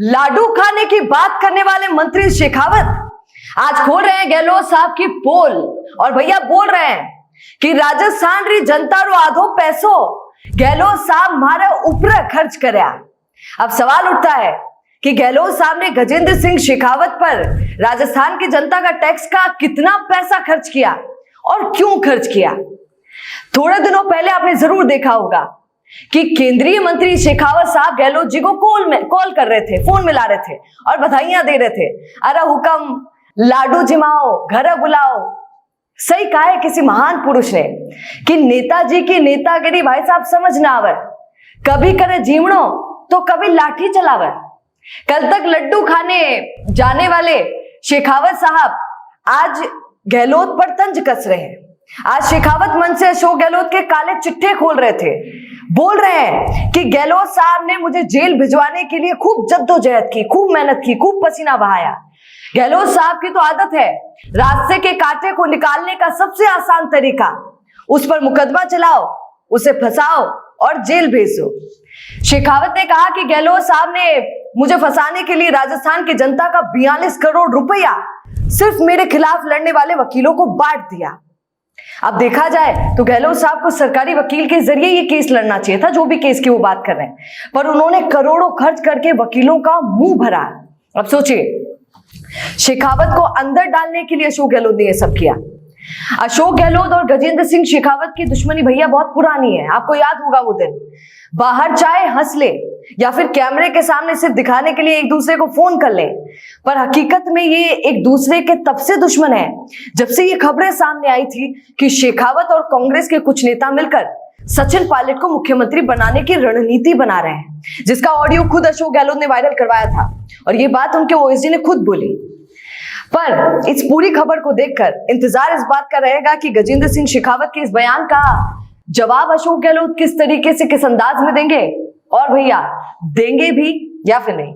लाडू खाने की बात करने वाले मंत्री शेखावत आज खोल रहे हैं गहलोत साहब की पोल और भैया बोल रहे हैं कि राजस्थान री जनता रो आधो पैसो गहलोत साहब मारे ऊपर खर्च करया। अब सवाल उठता है कि गहलोत साहब ने गजेंद्र सिंह शेखावत पर राजस्थान की जनता का टैक्स का कितना पैसा खर्च किया और क्यों खर्च किया। थोड़े दिनों पहले आपने जरूर देखा होगा कि केंद्रीय मंत्री शेखावत साहब गहलोत जी को कॉल कर रहे थे, फोन मिला रहे थे और बधाइयां दे रहे थे। अरे हुक्म लाडू जिमाओ, घर बुलाओ। सही कहा है किसी महान पुरुष ने कि नेताजी की नेतागिरी भाई साहब समझ ना आवे, कभी करे जीवणो तो कभी लाठी चलावे। कल तक लड्डू खाने जाने वाले शेखावत साहब आज गहलोत पर तंज कस रहे हैं। आज शेखावत मंच से अशोक गहलोत के काले चिट्ठे खोल रहे थे, बोल रहे हैं कि गहलोत साहब ने मुझे जेल भिजवाने के लिए खूब जद्दोजहद की, खूब मेहनत की, खूब पसीना बहाया। गहलोत साहब की तो आदत है रास्ते के कांटे को निकालने का सबसे आसान तरीका उस पर मुकदमा चलाओ, उसे फंसाओ और जेल भेजो। शेखावत ने कहा कि गहलोत साहब ने मुझे फंसाने के लिए राजस्थान की जनता का 42 करोड़ रुपया सिर्फ मेरे खिलाफ लड़ने वाले वकीलों को बांट दिया। अब देखा जाए तो गहलोत साहब को सरकारी वकील के जरिए ये केस लड़ना चाहिए था, जो भी केस की वो बात कर रहे हैं, पर उन्होंने करोड़ों खर्च करके वकीलों का मुंह भरा। अब सोचिए, शेखावत को अंदर डालने के लिए अशोक गहलोत ने यह सब किया। अशोक गहलोत और गजेंद्र सिंह शेखावत की दुश्मनी भैया बहुत पुरानी है। आपको याद होगा वो दिन, बाहर चाहे हंस ले या फिर कैमरे के सामने सिर्फ दिखाने के लिए एक दूसरे को फोन कर ले, पर हकीकत में ये एक दूसरे के तब से दुश्मन है जब से ये खबरें सामने आई थी कि शेखावत और कांग्रेस के कुछ नेता मिलकर सचिन पायलट को मुख्यमंत्री बनाने की रणनीति बना रहे हैं, जिसका ऑडियो खुद अशोक गहलोत ने वायरल करवाया था और ये बात उनके ओएसडी ने खुद बोली। पर इस पूरी खबर को देखकर इंतजार इस बात का रहेगा कि गजेंद्र सिंह शेखावत के इस बयान का जवाब अशोक गहलोत किस तरीके से, किस अंदाज में देंगे, और भैया देंगे भी या फिर नहीं।